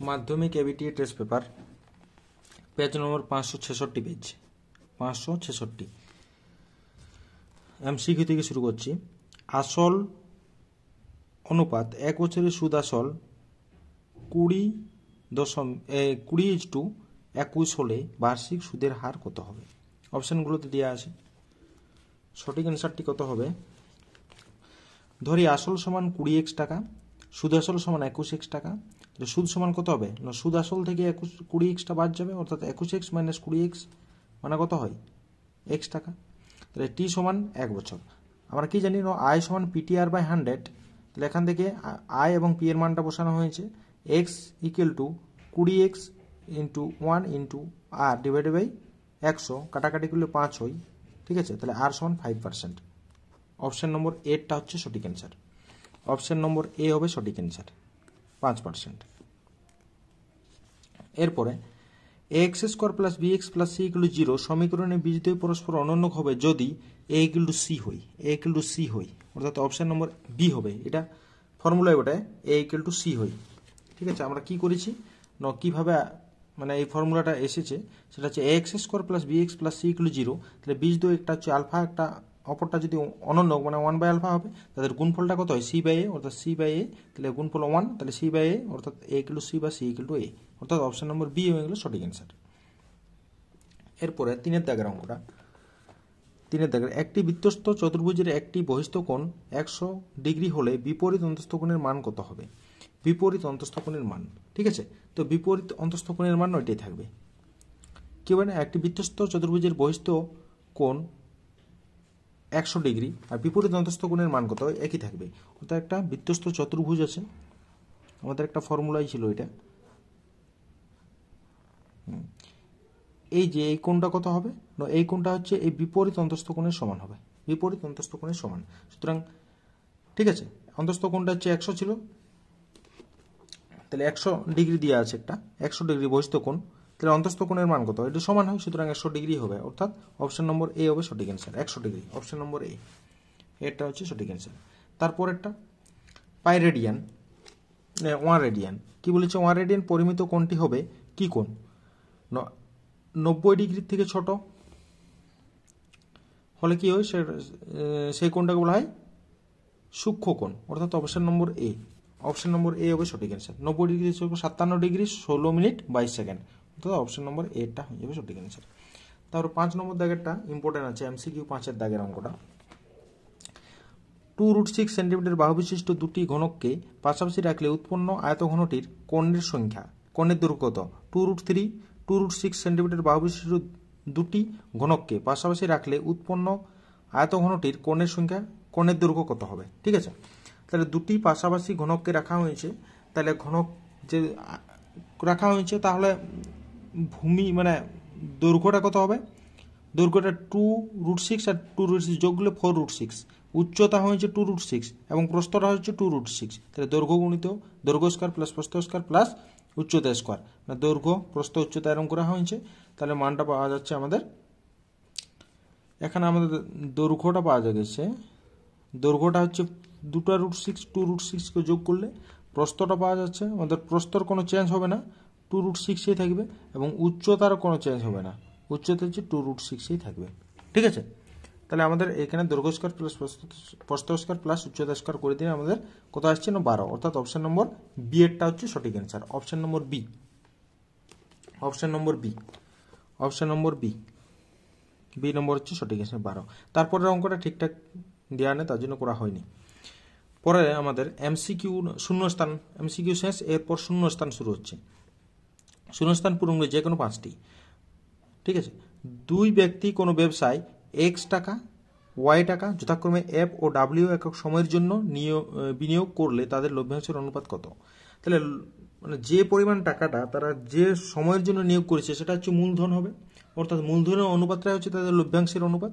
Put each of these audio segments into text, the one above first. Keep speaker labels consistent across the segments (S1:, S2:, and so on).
S1: মাধ্যমিক ABTA test paper page নম্বর 566 page 566 MCQ থেকে শুরু করছি। আসল অনুপাত 1 বছরের সুদ আসল 20:21 হলে বার্ষিক সুদের হার কত হবে? অপশানগুলোতে দেওয়া আছে। সঠিক অ্যান্সারটি কত হবে? ধরি আসল সমান 20x টাকা, সুদ আসল সমান 21x টাকা। সুদ সমান কত হবে? না, সুদ আসল থেকে 20xটা বাদ যাবে, অর্থাৎ 21x মাইনাস 20x মানে কত হয়? x টাকা। তাহলে টি সমান 1 বছর। আমরা কি জানি? আই সমান পিটিআর বাই 100। তাহলে এখান থেকে আই এবং পি এর মানটা বসানো হয়েছে। x equal to 20x into 1 into r divided by 100, কাটাকাটি করলে 5 হয়। ঠিক আছে, তাহলে আর সমান 5%। অপশন নম্বর এটা হচ্ছে সঠিক অ্যান্সার। অপশন নম্বর এ হবে সঠিক অ্যান্সার, 5%। এরপরে x square plus b x plus c equal to 0 সমীকরণে বীজদ্বয় পরস্পর অনন্য হবে যদি এ ইকুয়াল টু সি হয়। এ ইকুয়াল টু সি হয়, অর্থাৎ অপশন নম্বর বি হবে। এটা ফর্মুলায় ওটায় এ ইকুয়াল টু সি হয়। ঠিক আছে, আমরা কি করেছি কিভাবে মানে এই ফর্মুলাটা এসেছে সেটা হচ্ছে x square plus b x plus c equal to 0। তাহলে বীজদ্বয় একটা হচ্ছে আলফা, একটা অপরটা যদি অনন্য মানে 1/α হবে, তাদের গুণফলটা কত হয়? সি বাই এ, অর্থাৎ সি বাই এ। তাহলে গুণফল 1, তাহলে সি বাই এ, অর্থাৎ এ ইকুয়াল টু সি বা সি ইকুয়াল টু এ, অর্থাৎ অপশন নম্বর বি হয়ে গেল সঠিক অ্যান্সার। এরপরে 3 দাগের অঙ্কটা। 3 দাগের একটি বৃত্তস্থ চতুর্ভুজের একটি বহিস্থ কোণ 100 ডিগ্রি হলে বিপরীত অন্তস্থ কোণের মান কত হবে? বিপরীত অন্তস্থ কোণের মান। ঠিক আছে, তো বিপরীত অন্তস্থ কোণের মান ওইটাই থাকবে। কি হবে না, একটি বৃত্তস্থ চতুর্ভুজের বহিস্থ কোণ 100 ডিগ্রি আর বিপরীত অন্তস্থ কোণের মান কত? একই থাকবে। অর্থাৎ একটা বৃত্তস্থ চতুর্ভুজ আছে, আমাদের একটা ফর্মুলাই ছিল এটা। এই যে এই কোণটা কত হবে? এই কোণটা হচ্ছে এই বিপরীত অন্তস্থ কোণের সমান হবে, বিপরীত অন্তস্থ কোণের সমান। সুতরাং ঠিক আছে, অন্তস্থ কোণটা হচ্ছে 100 ছিল, তাহলে 100 ডিগ্রি দেওয়া আছে একটা 100 ডিগ্রি বহিস্থ কোণ, তাহলে অন্তস্থ কোণের মান কত? এটা সমান হয়, সুতরাং 100 ডিগ্রি হবে, অর্থাৎ অপশন নম্বর এ হবে সঠিক অ্যান্সার। 100 ডিগ্রি, অপশন নম্বর এ, এটা হচ্ছে সঠিক অ্যান্সার। তারপর একটা পাই রেডিয়ান 1 রেডিয়ান। কি বলেছে? 1 রেডিয়ান পরিমিত কোণটি হবে কি কোণ? 90 ডিগ্রির থেকে ছোট হলে কি হয়? সেই কোণটাকে বলা হয় সূক্ষ্ম কোণ, অর্থাৎ অপশন নম্বর এ। অপশন নম্বর এ হবে সঠিক answer. 90 degree 57 degree 16 minute 22 second, অর্থাৎ অপশন নম্বর এটা হয়ে যাবে সঠিক অ্যান্সার। তারপর 5 নম্বর দাগেরটা ইম্পর্টেন্ট আছে, এমসিকিউ 5 দাগের অঙ্কটা। 2√6 সেন্টিমিটার বাহু বিশিষ্ট দুটি ঘনককে পাশাপাশি রাখলে উৎপন্ন আয়তঘনটির কোণের সংখ্যা, কোণের দৈর্ঘ্য কত? 2√6 সেন্টিমিটার বাহু বিশিষ্ট দুটি ঘনককে পাশাপাশি রাখলে উৎপন্ন আয়তঘনটির কোণের সংখ্যা, কোণের দৈর্ঘ্য কত হবে? ঠিক আছে, তাহলে দুটি পাশাপাশি ঘনককে রাখা হয়েছে, তাহলে ঘনক যে রাখা হয়েছে তাহলে ভূমি মানে দৈর্ঘ্যটা কত হবে? দৈর্ঘ্যটা 2√6 আর 2√6 যোগ করলে 4√6। উচ্চতা হয়েছে 2√6 এবং প্রস্থটা হচ্ছে 2√6। তাহলে দৈর্ঘ্য গুণিত দৈর্ঘ্য স্কয়ার প্লাস প্রস্থ স্কয়ার প্লাস উচ্চতা স্কয়ার, মানে দৈর্ঘ্য প্রস্থ উচ্চতা এরকম করা হয়েছে। তাহলে মানটা পাওয়া যাচ্ছে আমাদের, এখানে আমাদের দৈর্ঘ্যটা পাওয়া গেছে, দৈর্ঘ্যটা হচ্ছে 2√6 যোগ করলে প্রস্থটা পাওয়া যাচ্ছে আমাদের। প্রস্থর কোনো চেঞ্জ হবে না, 2√6 থাকবে, এবং উচ্চতারও কোনো চেঞ্জ হবে না, উচ্চতা হচ্ছে 2√6 থাকবে। ঠিক আছে, তাহলে আমাদের এখানে দৈর্ঘ্য স্কয়ার প্লাস প্রস্থ স্কয়ার প্লাস উচ্চতা স্কয়ার করে দিলে আমাদের কত আসছে না 12, অর্থাৎ অপশন নম্বর বি এরটা হচ্ছে সঠিক answer. Option number B, option number B, option number B, B number হচ্ছে সঠিক অ্যান্সার 12। তারপরের অঙ্কটা ঠিকঠাক দেওয়া নেই, তার জন্য করা হয়নি। পরে আমাদের এমসিকিউ শূন্যস্থান, এমসিকিউ শেষ, এরপর শূন্যস্থান শুরু হচ্ছে। শূন্যস্থান পূরণ যে কোনো 5টি। ঠিক আছে, দুই ব্যক্তি কোনো ব্যবসায় এক্স টাকা ওয়াই টাকা যথাক্রমে এফ ও ডাব্লিউ একক সময়ের জন্য বিনিয়োগ করলে তাদের লভ্যাংশের অনুপাত কত? তাহলে মানে যে পরিমাণ টাকাটা তারা যে সময়ের জন্য নিয়োগ করেছে সেটা হচ্ছে মূলধন হবে, অর্থাৎ মূলধনের অনুপাতটাই হচ্ছে তাদের লভ্যাংশের অনুপাত।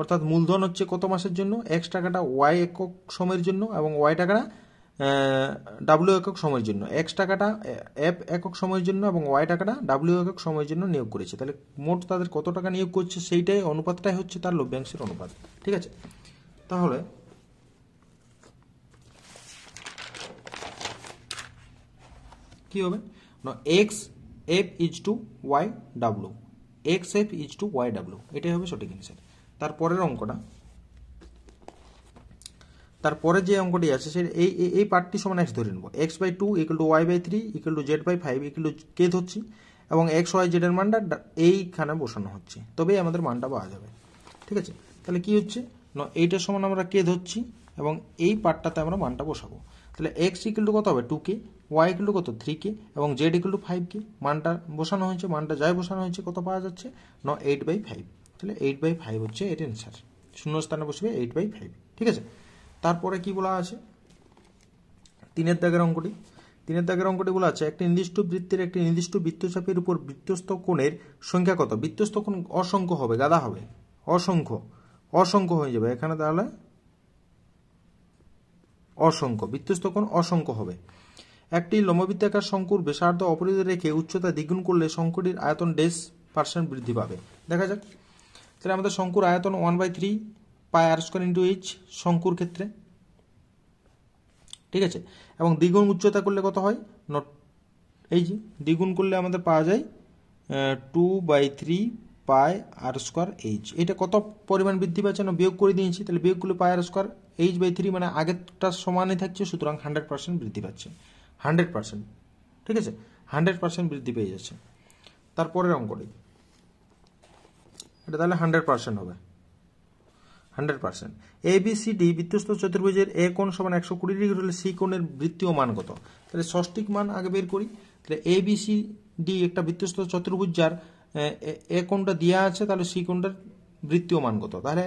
S1: অর্থাৎ মূলধন হচ্ছে কত মাসের জন্য? এক্স টাকাটা ওয়াই একক সময়ের জন্য এবং ওয়াই টাকাটা ডাব্লিউ একক সময়ের জন্য। এক্স টাকাটা এফ একক সময়ের জন্য এবং ওয়াই টাকাটা ডাব্লিউ একক সময়ের জন্য নিয়োগ করেছে। তাহলে মোট তাদের কত টাকা নিয়োগ করছে সেইটাই অনুপাতটাই হচ্ছে তার লভ্যাংশের অনুপাত। ঠিক আছে, তাহলে কি হবে? না x f is to y ডাব্লু, x f is to y ডাব্লু, এটাই হবে সঠিক অ্যান্সার। তারপরের অঙ্কটা, তারপরে যে অঙ্কটি আছে সে এই পার্টটি সমান এক্স ধরে নেব, X by two equal to Y by three equal to Z by five equal to K ধরছি, এবং এক্স ওয়াই জেড এর মানটা এইখানে বসানো হচ্ছে, তবেই আমাদের মানটা পাওয়া যাবে। ঠিক আছে, তাহলে কি হচ্ছে না এইটার সমান আমরা কে ধরছি এবং এই পার্টটাতে আমরা মানটা বসাবো। তাহলে এক্স ইকুয়াল টু কত হবে 2k, ওয়াই ইকুয়াল টু কত 3k এবং জেড ইকুয়াল টু 5k, মানটা বসানো হয়েছে, মানটা যাই বসানো হয়েছে কত পাওয়া যাচ্ছে না 8/5। তাহলে 8/5 হচ্ছে এর অ্যান্সার, শূন্য স্থানে বসবে 8/5। ঠিক আছে, তারপরে কি বলা আছে 3-এর দাগের অঙ্কটি, 3-এর দাগের অঙ্কটি বলা আছে একটি নির্দিষ্ট বৃত্তের একটি নির্দিষ্ট বৃত্তচাপের উপর বৃত্তস্থ কোণের সংখ্যা কত। বৃত্তস্থ কোণ অসংখ্য হবে, গাদা হবে, অসংখ্য, অসংখ্য হয়ে যাবে এখানে, তাহলে অসংখ্য, বৃত্তস্থ কোণ অসংখ্য হবে। একটি লম্ববৃত্তাকার শঙ্কুর ব্যাসার্ধ অপরিবর্তিত রেখে উচ্চতা দ্বিগুণ করলে শঙ্কুটির আয়তন % বৃদ্ধি পাবে। দেখা যাক, তাহলে আমাদের শঙ্কুর আয়তন 1/3 পাই আর স্কয়ার ইন্টু এইচ শঙ্কুর ক্ষেত্রে। ঠিক আছে, এবং দ্বিগুণ উচ্চতা করলে কত হয়, এই যে দ্বিগুণ করলে আমাদের পাওয়া যায় 2/3 পাই আর স্কয়ার এইচ। এটা কত পরিমাণ বৃদ্ধি পাচ্ছে না বিয়োগ করে দিয়েছি, তাহলে বিয়োগ করলে পাই আর স্কয়ার h/3 মানে আগেরটার সমানই থাকছে, সুতরাং 100% বৃদ্ধি পাচ্ছে, 100%। ঠিক আছে, 100% বৃদ্ধি পেয়ে যাচ্ছে। তারপরের অঙ্কটি, এটা তাহলে 100% হবে, 100%। ABCD বৃত্তস্থ চতুর্ভুজের এ কোণ সমান 120 ডিগ্রি হলে সি কোণের বৃত্তীয় মান কত। তাহলে ষষ্ঠিক মান আগে বের করি। তাহলে ABCD একটা বৃত্তস্থ চতুর্ভুজ যার এ কোণটা দেওয়া আছে, তাহলে সি কোণটার বৃত্তীয় মান কত। তাহলে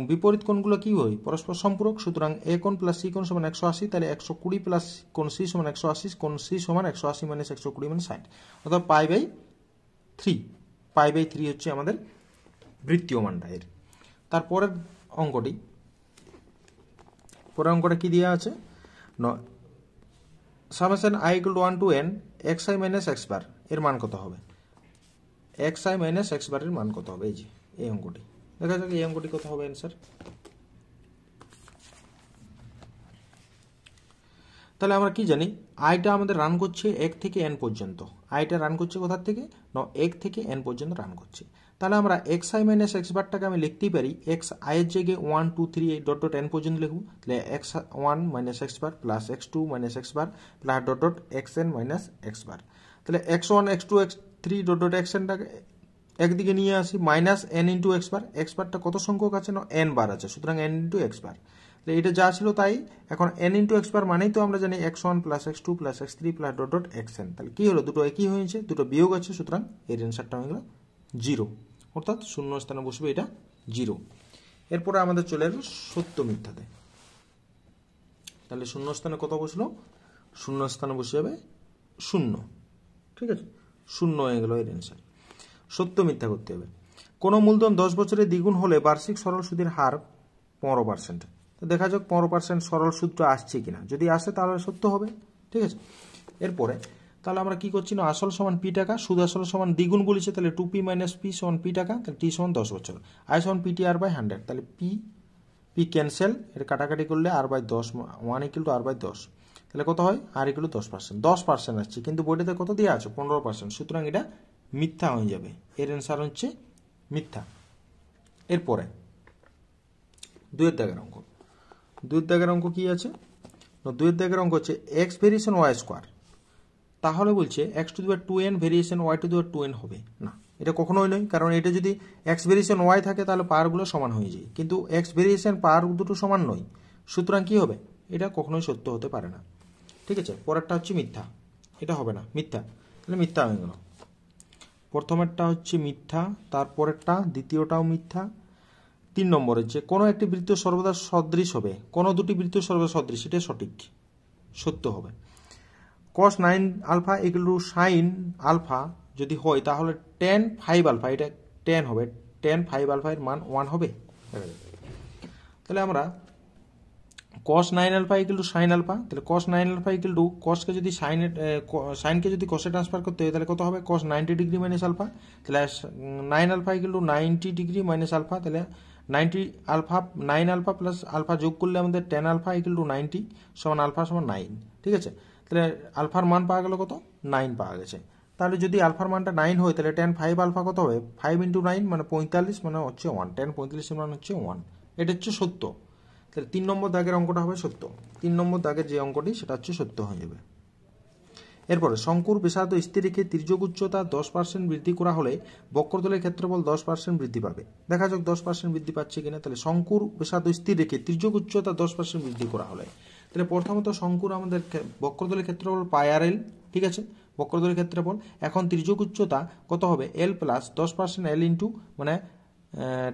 S1: বিপরীত কোণগুলো কি হয়, পরস্পর সম্পূরক, সুতরাং এ কোণ প্লাস সি কোণ সমান 180, তাহলে 120 প্লাস কোণ সি সমান 180, কোণ সি সমান 180 মাইনাস 120 মানে 60, অর্থাৎ পাই/3, পাই/3 হচ্ছে আমাদের বৃত্তীয় মানটা এর। তারপরের অঙ্কটি, পরের অঙ্কটা কি দেওয়া আছে, summation i = 1 to n xi minus x বার এর মান কত হবে, xi মাইনাস x বার এর মান কত হবে। এই যে এই অঙ্কটি, দেখা যাক এই অঙ্কটি কত হবে অ্যান্সার। তাহলে আমরা কি জানি, আইটা আমাদের রান করছে 1 থেকে n পর্যন্ত, আইটা রান করছে কোথা থেকে না 1 থেকে n পর্যন্ত রান করছে। তাহলে আমরা xi মাইনাস x বারটাকে আমি লিখতেই পারি xi এর জায়গায় 1 2 3 n পর্যন্ত লিখব। তাহলে x1 মাইনাস x বার প্লাস x2 মাইনাস x বার প্লাস xn মাইনাস x বার। তাহলে x1 x2 x3 xnটাকে একদিকে নিয়ে আসি, মাইনাস n ইন্টু x বার, x বারটা কত সংখ্যক আছে না n বার আছে, সুতরাং n ইন্টু x বার। তাহলে এটা যা ছিল তাই, এখন n ইন্টু x বার মানেই তো আমরা জানি x1 plus x2 plus x3 plus xn। তাহলে কি হলো, দুটো একই হয়েছে, দুটো বিয়োগ আছে, সুতরাং এর অ্যান্সারটা হয়ে গেল 0, অর্থাৎ শূন্য স্থানে বসবে এটা 0। এরপরে আমাদের চলে এলো সত্য মিথ্যাতে। তাহলে শূন্য স্থানে কত বসলো, শূন্য স্থানে বসে যাবে 0। ঠিক আছে, 0 হয়ে গেল এর অ্যান্সার। সত্য মিথ্যা করতে হবে। কোনো মূলধন 10 বছরে দ্বিগুণ হলে বার্ষিক সরল সুদের হার 15%। তো দেখা যাক 15% সরল সুদটা আসছে কিনা, যদি আসে তাহলে সত্য হবে। ঠিক আছে, এরপরে তাহলে আমরা কি করছি না আসল সমান পি টাকা, সুদ আসল সমান দ্বিগুণ বলেছে, তাহলে 2p মাইনাস পি সমান পি টাকা, তাহলে টি সমান 10 বছর, আই সমান PTR/100, তাহলে পি ক্যান্সেল, এটা কাটাকাটি করলে r/10, 1 = r/10, তাহলে কত হয় r = 10%, 10% আসছে, কিন্তু বইটাতে কত দেওয়া আছে 15%, সুতরাং এটা মিথ্যা হয়ে যাবে, এর অ্যান্সার হচ্ছে মিথ্যা। এরপরে 2-এর দাগের অঙ্ক, 2-এর দাগের অঙ্ক কি আছে, 2-এর দাগের অঙ্ক হচ্ছে x ভেরিয়েশন y স্কয়ার, তাহলে বলছে x⁴n ভেরিয়েশন y⁴n হবে না, এটা কখনোই নয়, কারণ এটা যদি x ভেরিয়েশন y থাকে তাহলে পাওয়ারগুলো সমান হয়ে যায়, কিন্তু x ভেরিয়েশন পাওয়ার দুটো সমান নয়, সুতরাং কি হবে, এটা কখনোই সত্য হতে পারে না। ঠিক আছে, পরেরটা হচ্ছে মিথ্যা, এটা হবে না, মিথ্যা, তাহলে মিথ্যা হয়ে গেল। প্রথমেরটা হচ্ছে মিথ্যা, তারপরেরটা দ্বিতীয়টাও মিথ্যা। 3 নম্বর হচ্ছে কোনো একটি বৃত্ত সর্বদা সদৃশ হবে, কোনো দুটি বৃত্ত সর্বদা সদৃশ, এটা সঠিক, সত্য হবে। cos 9 আলফা = sin আলফা যদি হয় তাহলে tan 5 আলফা, এটা tan হবে, tan 5 আলফা এর মান 1 হবে। তাহলে আমরা cos 9 আলফা = sin আলফা, তাহলে cos 9 আলফা = cos কে যদি sin কে যদি cos এ ট্রান্সফার করতে হয় তাহলে কত হবে cos 90 ডিগ্রি মাইনাস আলফা, তাহলে 9 আলফা = 90 ডিগ্রি মাইনাস আলফা, তাহলে 9 আলফা প্লাস আলফা যোগ করলে আমাদের tan আলফা = 90 সমান আলফা সমান 9। ঠিক আছে, তাহলে আলফার মান পাওয়া গেল কত, 9 পাওয়া গেছে। তাহলে যদি আলফার মানটা 9 হয় তাহলে tan 5 আলফা কত হবে, 5 × 9 মানে 45 মানে হচ্ছে 1, tan 45 মান হচ্ছে 1। এটা হচ্ছে সত্য। তাহলে 3 নম্বর দাগের অঙ্কটা হবে সত্য। 3 নম্বর দাগের যে অঙ্কটি সেটা হচ্ছে সত্য হয়ে যাবে। এরপরে শঙ্কুর ব্যাসার্ধ স্থির রেখে তির্যক উচ্চতা 10% বৃদ্ধি করা হলে বক্রতলের ক্ষেত্রফল 10% বৃদ্ধি পাবে। দেখা যাক 10% বৃদ্ধি পাচ্ছে কিনা। তাহলে শঙ্কুর ব্যাসার্ধ স্থির রেখে তির্যক উচ্চতা 10% বৃদ্ধি করা হলে, তাহলে প্রথমত শঙ্কুর আমাদের বক্রতলের ক্ষেত্রফল πr/l, ঠিক আছে, বক্রতলের ক্ষেত্রফল। এখন তির্যক উচ্চতা কত হবে, l প্লাস 10% l ইন্টু মানে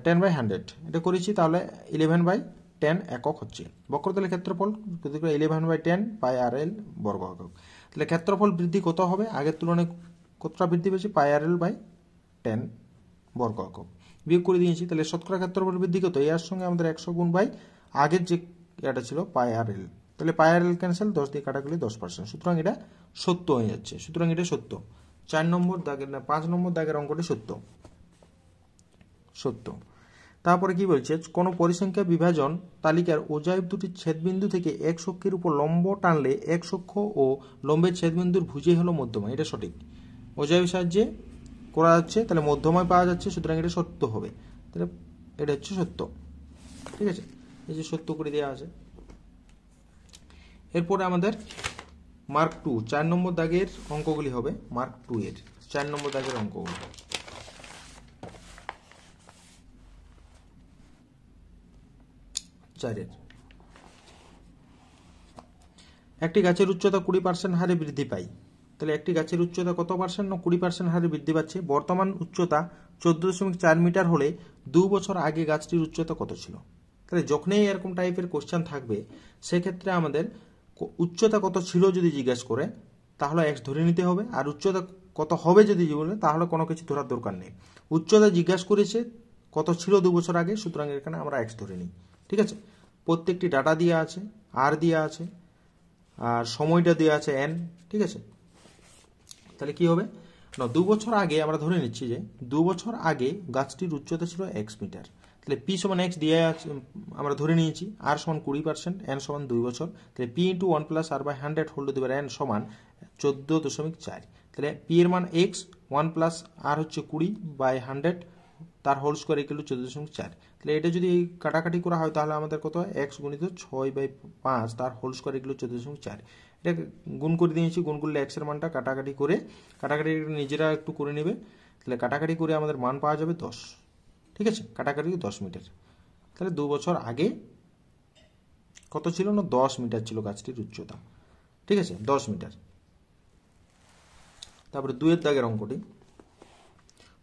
S1: 10/100 এটা করেছি, তাহলে 11/10 একক হচ্ছে। বক্রতলের ক্ষেত্রফল 11/10 πr/l বর্গ একক। তাহলে ক্ষেত্রফল বৃদ্ধি কত হবে, আগের তুলনায় কতটা বৃদ্ধি পেয়েছে, πr/l/10 বর্গ একক। বিয়োগ করে দিয়েছি, তাহলে শতকরা ক্ষেত্রফল বৃদ্ধি কত, এর সঙ্গে আমাদের 100 গুণ বাই আগের যে এটা ছিল πr/l, তাহলে πr/l ক্যান্সেল, 10 দিয়ে কাটাকুলি 10%, সুতরাং এটা সত্য হয়ে যাচ্ছে। সুতরাং এটা সত্য। 4 নম্বর দাগের না 5 নম্বর দাগের অঙ্কটি সত্য। সত্য। তারপরে কি বলছে, কোন পরিসংখ্যা বিভাজন তালিকার অজায়ব দুটি ছেদবিন্দু থেকে এক অক্ষের উপর লম্ব টানলে এক অক্ষ ও লম্বের ছেদবিন্দুর ভুজই হলো মধ্যমা। এটা সঠিক, অজায়ব সাহায্যে করা যাচ্ছে, তাহলে মধ্যময় পাওয়া যাচ্ছে, সুতরাং এটা সত্য হবে। তাহলে এটা হচ্ছে সত্য, ঠিক আছে, এই যে সত্য করে দেওয়া আছে। এরপরে আমাদের মার্ক 2 4 নম্বর দাগের অঙ্কগুলি হবে। মার্ক 2 এর 4 নম্বর দাগের অঙ্কগুলি। একটি গাছের উচ্চতা 20% হারে বৃদ্ধি পায়। তাহলে একটি গাছের উচ্চতা কত পার্সেন্ট, না 20% হারে বৃদ্ধি পাচ্ছে। বর্তমান উচ্চতা 14.4 মিটার হলে 2 বছর আগে গাছটির উচ্চতা কত ছিল। তাহলে যখনই এরকম টাইপের কোশ্চেন থাকবে সেক্ষেত্রে আমাদের উচ্চতা কত ছিল যদি জিজ্ঞেস করে তাহলে x ধরে নিতে হবে, আর উচ্চতা কত হবে যদি বলে তাহলে কোনো কিছু ধরার দরকার নেই। উচ্চতা জিজ্ঞাসা করেছে কত ছিল 2 বছর আগে, সুতরাং এখানে আমরা x ধরে নিই, ঠিক আছে। প্রত্যেকটি ডাটা দেওয়া আছে, আর দেওয়া আছে, আর সময়টা দেওয়া আছে n, ঠিক আছে। তাহলে কি হবে না, 2 বছর আগে আমরা ধরে নিচ্ছি যে 2 বছর আগে গাছটির উচ্চতা ছিল x মিটার। তাহলে p সমান x দিয়ে আমরা ধরে নিয়েছি, r সমান 20%, n সমান 2 বছর। তাহলে p × 1 + r/100 whole to the power n সমান 14.4। তাহলে p এর মান x, 1 + r হচ্ছে 20/100 তার হোল স্কয়ার ইকুয়াল টু 14.4। তাহলে এটা যদি কাটাকাটি করা হয় তাহলে আমাদের কত হয়, x গুণিত 6/5 তার হোল স্কয়ার ইকুয়াল টু 14.4। এটা গুণ করে দিয়েছি, গুণ করলে x এর মানটা কাটাকাটি করে নিজেরা একটু করে নেবে। তাহলে কাটাকাটি করে আমাদের মান পাওয়া যাবে 10, ঠিক আছে, কাটাকাটি 10 মিটার। তাহলে 2 বছর আগে কত ছিল না, 10 মিটার ছিল গাছটির উচ্চতা, ঠিক আছে, 10 মিটার। তারপরে 2 এর দাগের অঙ্কটি।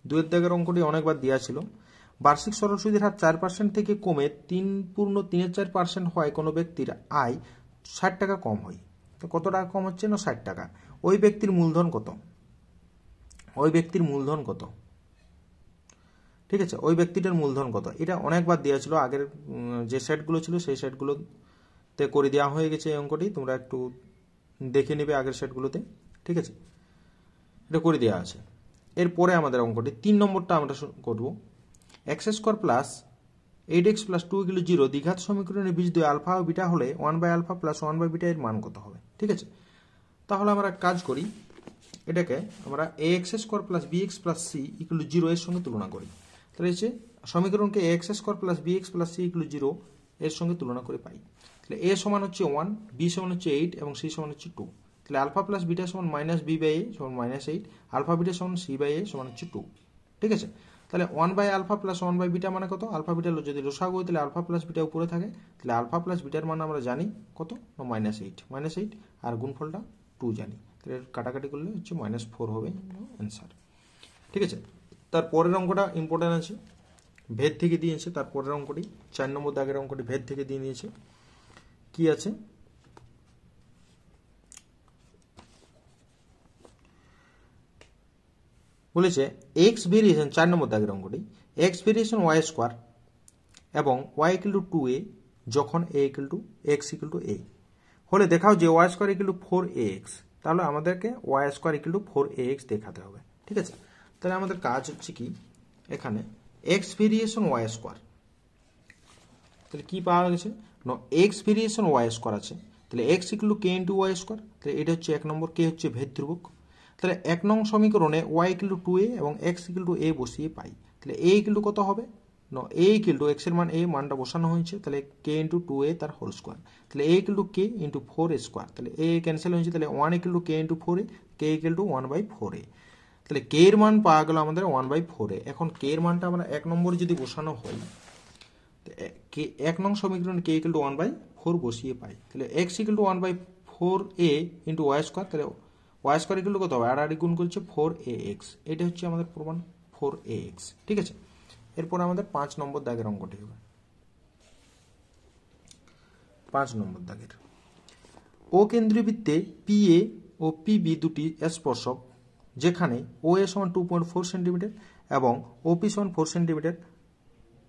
S1: 2 এর দাগের অঙ্কটি অনেকবার দেওয়া ছিল। বার্ষিক সরল সুদের হার 4% থেকে কমে 3.34% হয় কোনো ব্যক্তির আয় 60 টাকা কম হয়। তো কত টাকা কম হচ্ছে না, 60 টাকা। ওই ব্যক্তির মূলধন কত, ওই ব্যক্তির মূলধন কত, ঠিক আছে, ওই ব্যক্তিটার মূলধন কত। এটা অনেকবার দেওয়া ছিল, আগের যে সেটগুলো ছিল সেই সেটগুলোতে করে দেওয়া হয়ে গেছে এই অঙ্কটি, তোমরা একটু দেখে নেবে আগের সেটগুলোতে, ঠিক আছে, এটা করে দেওয়া আছে। এরপরে আমাদের অঙ্কটি 3 নম্বরটা আমরা করব। x² + 8x + 2 = 0 দ্বিঘাত সমীকরণের বীজদ্বয় আলফা ও বিটা হলে 1/α + 1/β এর মান কত হবে, ঠিক আছে। তাহলে আমরা কাজ করি, এটাকে আমরা ax² + bx + c = 0 এর সঙ্গে তুলনা করি। তাহলে হচ্ছে সমীকরণকে ax² + bx + c = 0 এর সঙ্গে তুলনা করে পাই। তাহলে a সমান হচ্ছে 1, b সমান হচ্ছে 8 এবং c সমান হচ্ছে 2। তাহলে α + β সমান -b/a সমান -8, α β সমান c/a সমান হচ্ছে 2, ঠিক আছে। তাহলে 1/α + 1/β মানে কত, আলফা বিটা যদি লসাগু হয় তাহলে α + β উপরে থাকে, তাহলে α + β এর মান আমরা জানি কত, -8 আর গুণফলটা 2 জানি। তাহলে কাটাকাটি করলে হচ্ছে -4 হবে অ্যান্সার, ঠিক আছে। তার পরের অঙ্কটা ইম্পর্টেন্ট আছে, ভেদ থেকে দিয়েছে। তার পরের অঙ্কটি 4 নম্বর দাগের অঙ্কটি ভেদ থেকে দিয়ে নিয়েছে। কি আছে, বলেছে x ভেরিয়েশন, 4 নম্বর দাগের অঙ্কটি, x ভেরিয়েশন y² এবং y = 2a যখন x = a হলে দেখাও যে y² = 4ax। তাহলে আমাদেরকে y² = 4ax দেখাতে হবে, ঠিক আছে। তাহলে আমাদের কাজ হচ্ছে কি, এখানে x ভেরিয়েশন y², তাহলে কি পাওয়া গেছে না, x ভেরিয়েশন y² আছে। তাহলে x equal to k into y square. তাহলে এটা হচ্ছে 1 নম্বর, কে হচ্ছে ভেদ ধ্রুবক। তাহলে 1 নং সমীকরণে ওয়াই ইকুয়াল টু 2a এবং এক্স ইকুয়াল টু a বসিয়ে পাই। তাহলে a ইকুয়াল টু কত হবে, a ইকুয়াল টু এক্স এর মান a, মানটা বসানো হয়েছে, তাহলে কে ইন্টু 2a তার হোল স্কোয়ার। তাহলে a equal to k into 4a square. তাহলে a ক্যান্সেল হয়েছে, তাহলে 1 equal to k into 4a, K equal to 1/4a। তাহলে কে এর মান পাওয়া গেল আমাদের 1/4a। এখন কে এর মানটা আমরা 1 নম্বরে যদি বসানো হয়, কে 1 নং সমীকরণ কে ইকুয়াল টু 1/4 বসিয়ে পাই। তাহলে x equal to 1/4a into y square. তাহলে ওয়াই স্কোয়ার ইকুয়াল টু কত হবে, আর গুণ করছে 4ax। এটা হচ্ছে আমাদের প্রমাণ 4ax। ঠিক আছে, এরপর আমাদের 5 নম্বর দাগের অঙ্কটি হবে। 5 নম্বর দাগের ও কেন্দ্রীয় বৃত্তে পিএ ও পিবি দুটি স্পর্শক, যেখানে ও এ সমান 2.4 সেন্টিমিটার এবং ওপি সমান 4 সেন্টিমিটার,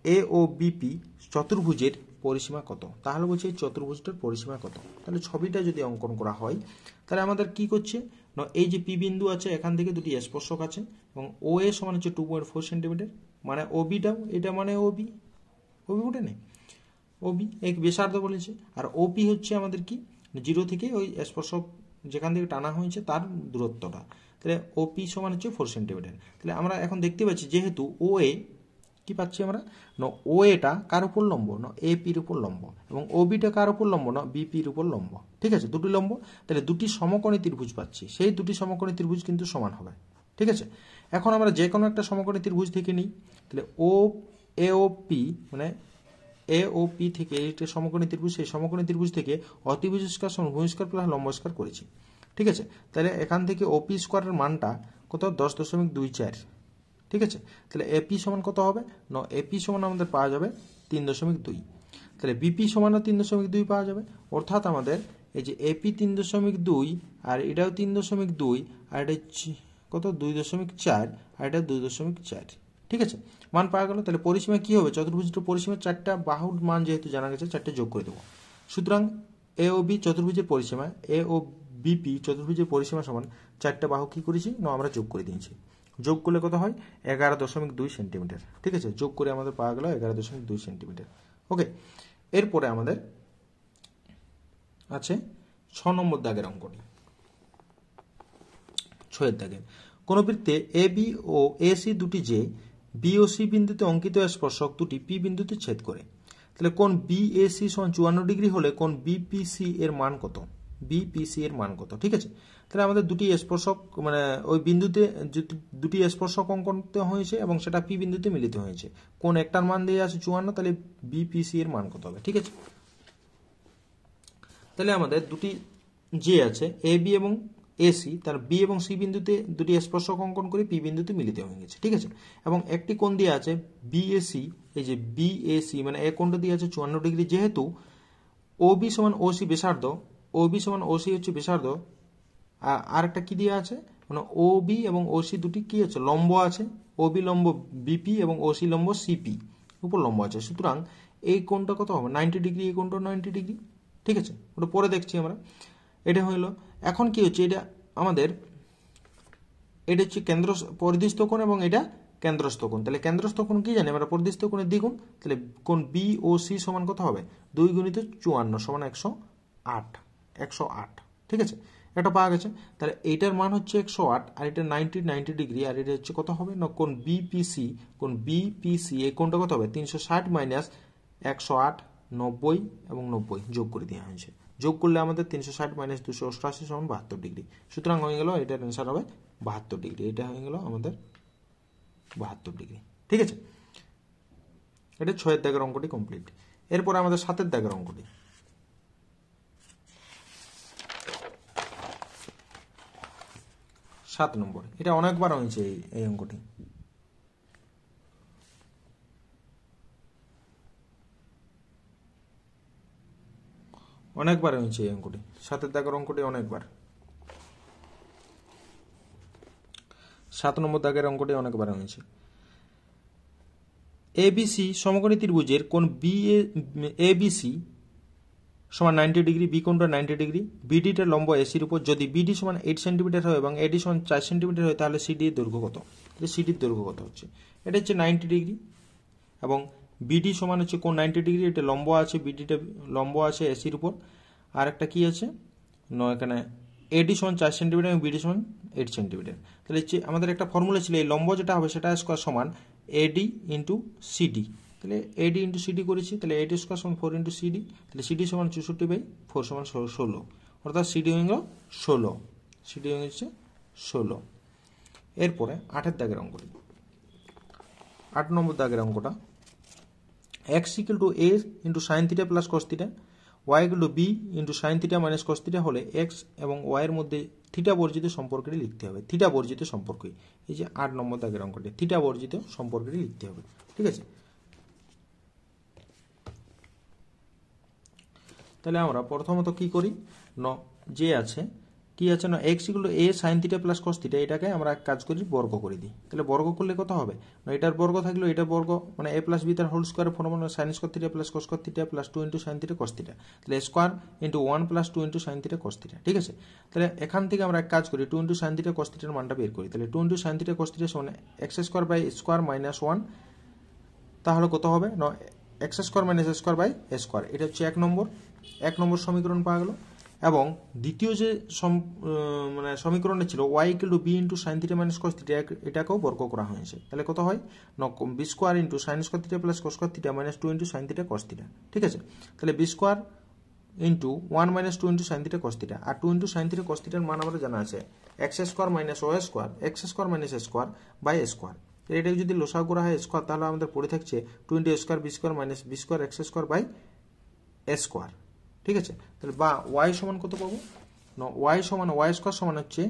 S1: এ ও বিপি চতুর্ভুজের পরিসীমা কত? তাহলে বলছে এই চতুর্ভুজটার পরিসীমা কত। তাহলে ছবিটা যদি অঙ্কন করা হয়, তাহলে আমাদের কি করছে না, এই যে পি বিন্দু আছে, এখান থেকে দুটি স্পর্শক আছে এবং ও এ সমান হচ্ছে 2.4 সেন্টিমিটার, মানে ওবিটাও এটা মানে ওবি, ওবি উঠে নেই, ওবি এক ব্যাসার্ধ বলেছে। আর ওপি হচ্ছে আমাদের কি, 0 থেকে ওই স্পর্শক যেখান থেকে টানা হয়েছে তার দূরত্বটা। তাহলে ওপি সমান হচ্ছে 4 সেন্টিমিটার। তাহলে আমরা এখন দেখতে পাচ্ছি যেহেতু ও এ কি পাচ্ছি আমরা, না ও এটা কার উপর লম্ব, না এপির উপর লম্ব, এবং ওবিটা কার উপর লম্ব, না বিপির উপর লম্ব। ঠিক আছে, দুটি লম্ব, তাহলে দুটি সমকোণী ত্রিভুজ পাচ্ছি। সেই দুটি সমকোণী ত্রিভুজ কিন্তু সমান হবে। ঠিক আছে, এখন আমরা যে কোনো একটা সমকোণী ত্রিভুজ থেকে নিই। তাহলে ও এ ও পি, মানে এ ও পি থেকে এইটা সমকোণী ত্রিভুজ, সেই সমকোণী ত্রিভুজ থেকে অতিভুজ স্কয়ার সমান ভূমি স্কয়ার প্লাস লম্ব স্কয়ার করেছি। ঠিক আছে, তাহলে এখান থেকে ওপি স্কয়ারের মানটা কত, 10.24। ঠিক আছে, তাহলে এপি সমান কত হবে, না এপি সমান আমাদের পাওয়া যাবে 3.2। তাহলে বিপি সমানও 3.2 পাওয়া যাবে। অর্থাৎ আমাদের এই যে এপি 3.2 আর এটাও 3.2 আর এটা কত 2.4 আর এটা 2.4। ঠিক আছে, মান পাওয়া গেল। তাহলে পরিসীমা কি হবে, চতুর্ভুজটার পরিসীমা 4টা বাহুর মান যেহেতু জানা গেছে 4টে যোগ করে দেবো। সুতরাং এ ও বি চতুর্ভুজের পরিসীমা, এ ও বিপি চতুর্ভুজের পরিসীমা সমান 4টা বাহু কি করেছি, না আমরা যোগ করে দিয়েছি। যোগ করলে কত হয়, 11.2 সেন্টিমিটার। ঠিক আছে, যোগ করে আমাদের পাওয়া গেল 11.2 সেন্টিমিটার। ওকে, এরপরে আমাদের আছে 6 নম্বর দাগের অঙ্কটি। 6 দাগের কোন বৃত্তে A B O A C দুটি যে বি ও সি বিন্দুতে অঙ্কিত স্পর্শক দুটি পি বিন্দুতে ছেদ করে। তাহলে কোন বি এ সি সমান 54 ডিগ্রি হলে কোন বিপিসি এর মান কত, বিপিসি এর মান কত। ঠিক আছে, তাহলে আমাদের দুটি স্পর্শক, মানে ওই বিন্দুতে দুটি স্পর্শক অঙ্কন হয়েছে এবং সেটা পি বিন্দুতে মিলিত হয়েছে। কোন একটার মান দিয়ে আছে 54, তাহলে বিপিসি এর মান কত হবে। ঠিক আছে, তাহলে আমাদের দুটি যে আছে এ বি এবং এসি, তার বি এবং সি বিন্দুতে দুটি স্পর্শক অঙ্কন করে পি বিন্দুতে মিলিত হয়ে গেছে। ঠিক আছে, এবং একটি কোণ দিয়ে আছে বিএসি, এই যে বিএসি মানে এ কোণটা দিয়ে আছে 54 ডিগ্রি। যেহেতু ওবি সমান ওসি ব্যাসার্ধ, ওবি সমান ওসি হচ্ছে ব্যাসার্ধ, আর একটা কি দিয়ে আছে, মানে ওবি এবং ওসি দুটি কি আছে, লম্ব আছে। ওবি লম্ব বিপি এবং ওসি লম্ব সিপি উপর লম্ব আছে। সুতরাং এই কোণটা কত হবে, 90 ডিগ্রি, এই কোণটা 90 ডিগ্রি। ঠিক আছে, ওটা পরে দেখছি আমরা। এটা হইল, এখন কি হচ্ছে, এটা আমাদের এটা হচ্ছে কেন্দ্র পরিধিস্থ কোণ এবং এটা কেন্দ্রস্থ কোণ। তাহলে কেন্দ্রস্থ কোণ কি জানি আমরা, পরিধিস্থ কোণের দ্বিগুণ। তাহলে কোণ বি ও সি সমান কত হবে, 2 গুণিত 54 সমান 108, 108। ঠিক আছে, এটা পাওয়া গেছে। তাহলে এইটার মান হচ্ছে 108 আর এটা 90 ডিগ্রি, আর এটা হচ্ছে কত হবে না, কোণ বিপিসি, কোণ বিপিসি এই কোণটা কত হবে, 360 মাইনাস 108, 90 এবং 90 যোগ করে দেওয়া হয়েছে। যোগ করলে আমাদের 360 মাইনাস 288 সমান 72 ডিগ্রি। সুতরাং হয়ে গেল এটার অ্যান্সার হবে 72 ডিগ্রি। এটা হয়ে গেল আমাদের 72 ডিগ্রি। ঠিক আছে, এটা 6 দাগের অঙ্কটি কমপ্লিট। এরপর আমাদের 7 দাগের অঙ্কটি। 7 নম্বর, এটা অনেকবার হয়েছে এই অঙ্কটি। অনেকবার হয়েছে এই অঙ্কটি, 7 দাগের অঙ্কটি অনেকবার। 7 নম্বর দাগের অঙ্কটি অনেকবার হয়েছে। এবিসি সমকোণী ত্রিভুজের কোণ এবিসি সমান 90 ডিগ্রি, বি কোণটা 90 ডিগ্রি, বিডিটা লম্ব এসির উপর। যদি বিডি সমান 8 সেন্টিমিটার হয় এবং এডি সমান 4 সেন্টিমিটার হয়, তাহলে সিডি এর দৈর্ঘ্য কত। সিডির দৈর্ঘ্য কত হচ্ছে, এটা হচ্ছে 90 ডিগ্রি এবং বিডি সমান হচ্ছে কোণ 90 ডিগ্রি, এটা লম্ব আছে, বিডিটা লম্ব আছে এসির উপর। আর একটা কি আছে এখানে এডি সমান 4 সেন্টিমিটার এবং বিডি সমান 8 সেন্টিমিটার। তাহলে আমাদের একটা ফর্মুলা ছিল এই লম্ব যেটা হবে সেটা স্কোয়ার সমান এডি ইন্টু সিডি। তাহলে এডি ইন্টু সিডি করেছি, তাহলে এডি স্কোয়ার সমান 4 ইন্টু সিডি, তাহলে সিডি সমান 64/4 সমান 16, অর্থাৎ সিডি হয়ে গেল 16, সিডি হয়ে গেছে 16। এরপরে 8 দাগের অঙ্কটি, 8 নম্বর দাগের অঙ্কটা, x equal two a into sine theta plus cos theta, y equal to b into sine theta minus cos theta হলে x এবং y এর মধ্যে থিটা বর্জিত সম্পর্কটি লিখতে হবে। থিটা বর্জিত সম্পর্কই, এই যে 8 নম্বর দাগের অঙ্কটি, থিটা বর্জিত সম্পর্কটি লিখতে হবে। ঠিক আছে, তাহলে আমরা প্রথমত কি করি, যে আছে কি আছে না x equal two a sin theta plus cos theta, এটাকে আমরা এক কাজ করি বর্গ করে দিই। তাহলে বর্গ করলে কত হবে না, এটার বর্গ থাকলো এটার বর্গ মানে a প্লাস b তার whole square formula sin square theta plus cos square theta plus 2 into sin theta cos theta, তাহলে square into 1 plus 2 into sin theta cos theta. ঠিক আছে, তাহলে এখান থেকে আমরা এক কাজ করি 2 ইনটু sin থিটা cos থিটার মানটা বের করি। তাহলে 2 into sin theta cos theta সমান x square by square minus 1, তাহলে কত হবে না x square minus square by square. এটা হচ্ছে এক নম্বর সমীকরণ পাওয়া গেল। এবং দ্বিতীয় যে মানে সমীকরণে ছিল y equal to b into sine theta minus cos theta, এটাকেও বর্গ করা হয়েছে। তাহলে কত হয় না b square into sine square theta plus cos square theta minus 2 into sine theta cos theta. ঠিক আছে, তাহলে b square into 1 minus 2 into sine theta cos theta, আর 2 ইন্টু সাইন থিটা কস থিটার মান আমাদের জানা আছে X square minus Y square, x square minus square by square. এটাকে যদি লসাগু করা হয় স্কোয়ার, তাহলে আমাদের পড়ে থাকছে 2 into square b square minus b square x square by square. ঠিক আছে, তাহলে বা ওয়াই সমান কত পাবো না, ওয়াই সমান ওয়াই স্কোয়ার সমান হচ্ছে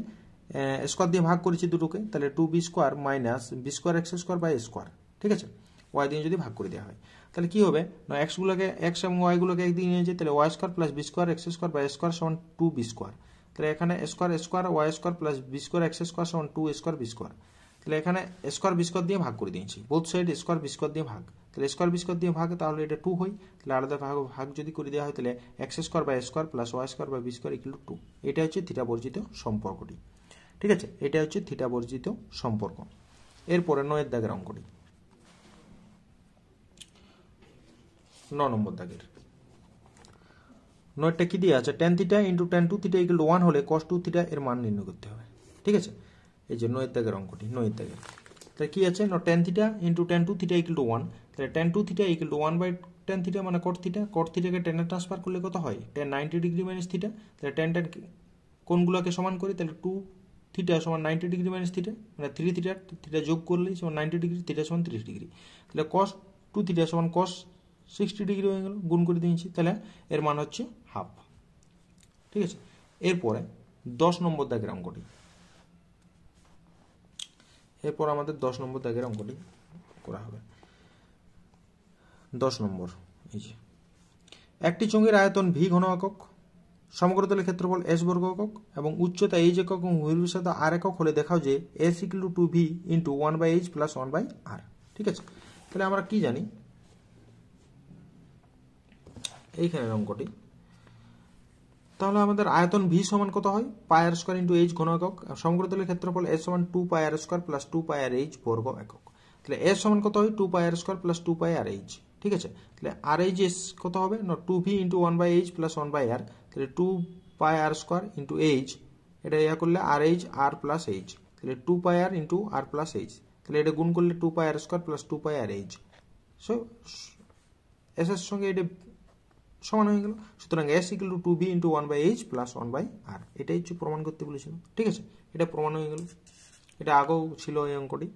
S1: স্কোয়ার দিয়ে ভাগ করেছি দুটোকে, তাহলে 2b square minus b square x square by square. ঠিক আছে, ওয়াই দিয়ে যদি ভাগ করে দেওয়া হয় তাহলে কি হবে না, এক্সগুলোকে এক্স এবং ওয়াইগুলোকে একদিকে নিয়ে যায়, তাহলে y square plus b square x square by square সমান 2b স্কোয়ার। তাহলে এখানে square square y square plus b square x square সমান 2 স্কোয়ার বি স্কোয়ার। তাহলে এখানে স্কোয়ার বি স্কোয়ার দিয়ে ভাগ করে দিয়েছি, both side square b square দিয়ে ভাগ, তাহলে স্কোয়ার বি স্কোয়ার দিয়ে ভাগ, তাহলে এটা 2 হয়। তাহলে আলাদা ভাগ যদি করে দেওয়া হয় তাহলে x square by square plus y square by b square equal to 2। এটা হচ্ছে থিটা বর্জিত সম্পর্কটি। ঠিক আছে, এটা হচ্ছে থিটা বর্জিত সম্পর্ক। এরপরে 9 দাগের অঙ্কটি, 9 নম্বর দাগের 9টা কি দিয়ে আছে, tan theta into tan 2 theta equal to 1 হলে cos 2 থিটা এর মান নির্ণয় করতে হবে। ঠিক আছে, এই যে 9 দাগের অঙ্কটি, 9 দাগের তাহলে কি আছে না tan theta into tan 2 theta equal to 1, তাহলে tan 2 theta equal to 1 by tan theta মানে cot থিটা, cot থিটাকে tan এ ট্রান্সফার করলে কত হয় tan 90 ডিগ্রি মাইনাস থিটা। তাহলে tan কোনগুলোকে সমান করি, তাহলে 2 থিটা সমান 90 ডিগ্রি মাইনাস থিটা মানে 3 থিটা, থিটা যোগ করলেই সমান 90 ডিগ্রি, থিটা সমান 30 ডিগ্রি। তাহলে cos 2 থিটা সমান cos 60 ডিগ্রি হয়ে গেল, গুণ করে দিয়েছি, তাহলে এর মান হচ্ছে হাফ। ঠিক আছে, এরপরে 10 নম্বর দাগের অঙ্কটি, এরপর আমাদের 10 নম্বর দাগের অঙ্কটি করা হবে। 10 নম্বর, এই যে একটি চোঙের আয়তন ভি ঘন একক, সমগ্রতলের ক্ষেত্রফল এস বর্গ একক এবং উচ্চতা এইচ একক এবং বহির্বিষয়তা আর একক হলে দেখাও যে S equal to 2v into 1/h plus 1/r। ঠিক আছে, তাহলে আমরা কি জানি এইখানের অঙ্কটি, তাহলে আমাদের আয়তন ভি সমান কত হয় পাই আর স্কোয়ার ইন্টু এইচ ঘন একক, সমগ্রতলের ক্ষেত্রফল এস সমান 2 পাই আর স্কোয়ার প্লাস 2 পাই আর এইচ বর্গ একক। তাহলে এস সমান কত হয় 2 পাই আর স্কোয়ার প্লাস 2 পাই আর এইচ। ঠিক আছে, তাহলে আর এইচ এস কত হবে না 2v into 1/h plus 1/r, তাহলে 2 পাই আর স্কোয়ার ইন্টু এইচ, এটা ইয়া করলে আর এইচ আর প্লাস এইচ, তাহলে 2 পাই আর ইন্টু আর প্লাস এইচ, তাহলে এটা গুণ করলে 2 পাই আর স্কোয়ার প্লাস 2 পাই আর এইচ। সো এস এর সঙ্গে এটা সমান হয়ে গেল। সুতরাং S equal to 2v into 1/h plus 1/r, এটাই হচ্ছে প্রমাণ করতে বলেছিল। ঠিক আছে, এটা প্রমাণ হয়ে গেল, এটা আগেও ছিল এই অঙ্কটি।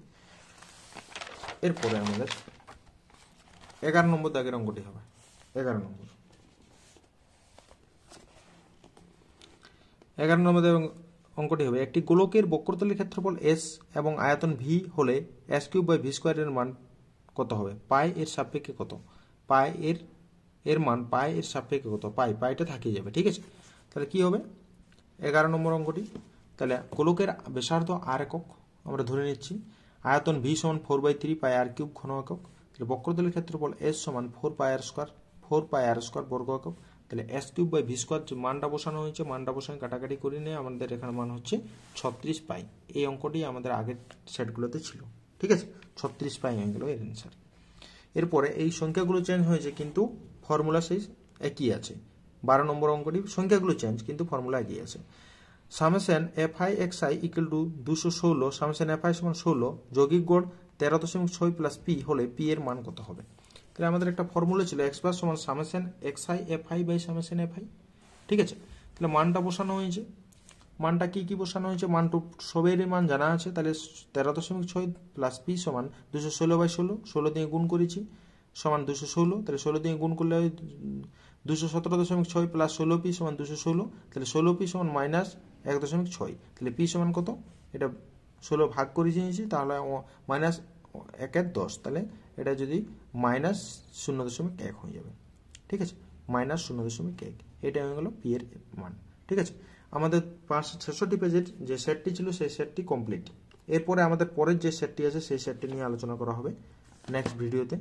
S1: এরপরে আমাদের 11 নম্বর দাগের অঙ্কটি হবে। 11 নম্বর অঙ্কটি হবে একটি গোলকের বক্রতলের ক্ষেত্রফল এস এবং আয়তন ভি হলে এস কিউব বাই ভি স্কোয়ারের মান কত হবে, পাই এর সাপেক্ষে কত, পাই এর মান পাই এর সাপেক্ষে কত, পাইটা থাকিয়ে যাবে। ঠিক আছে, তাহলে কি হবে 11 নম্বর অঙ্কটি, তাহলে গোলকের ব্যাসার্ধ আর একক আমরা ধরে নিচ্ছি, আয়তন ভি সমান 4/3 পাই আর কিউব ঘন একক, তাহলে বক্রতলের ক্ষেত্রফল এস সমান 4 পাই আর স্কোয়ার বর্গ একক। তাহলে s cube by v square যে মানটা বসানো হয়েছে, মানটা বসানো কাটাকাটি করে নিয়ে আমাদের এখানে মান হচ্ছে 36 পাই। এই অঙ্কটি আমাদের আগের সেটগুলোতে ছিল। ঠিক আছে, 36 পাই হয়ে গেল এর অ্যান্সার। এরপরে এই সংখ্যাগুলো চেঞ্জ হয়েছে কিন্তু ফর্মুলা সেই একই আছে। 12 নম্বর অঙ্কটি সংখ্যাগুলো চেঞ্জ কিন্তু ফর্মুলা এগিয়ে আছে। Summation f I x I equal to 216 summation f I সমান 16 যৌগিক গড় 13.6 প্লাস পি হলে পি এর মান কত হবে? তাহলে আমাদের একটা ফর্মুলা ছিল এক্স বার সমান summation x i f i by summation f i. ঠিক আছে, তাহলে মানটা বসানো হয়েছে। মানটা কি কি বসানো হয়েছে? মান টু সবেরই মান জানা আছে। তাহলে 13.6 প্লাস পি সমান 216/16, 16 দিয়ে গুণ করেছি সমান 216। তাহলে 16 দিয়ে গুণ করলে 217.6 প্লাস 16 পি সমান 216। তাহলে 16 পি সমান মাইনাস 1.6। তাহলে পি সমান কত? এটা 16 ভাগ করে নিয়েছি, তাহলে মাইনাস 1/10। তাহলে এটা যদি মাইনাস 0.1 হয়ে যাবে। ঠিক আছে, মাইনাস 0.1, এটা হয়ে গেল পি এর মান। ঠিক আছে, আমাদের 566 পেজের যে সেটটি ছিল সেই সেটটি কমপ্লিট। এরপরে আমাদের পরের যে সেটটি আছে সেই সেটটি নিয়ে আলোচনা করা হবে নেক্সট ভিডিওতে।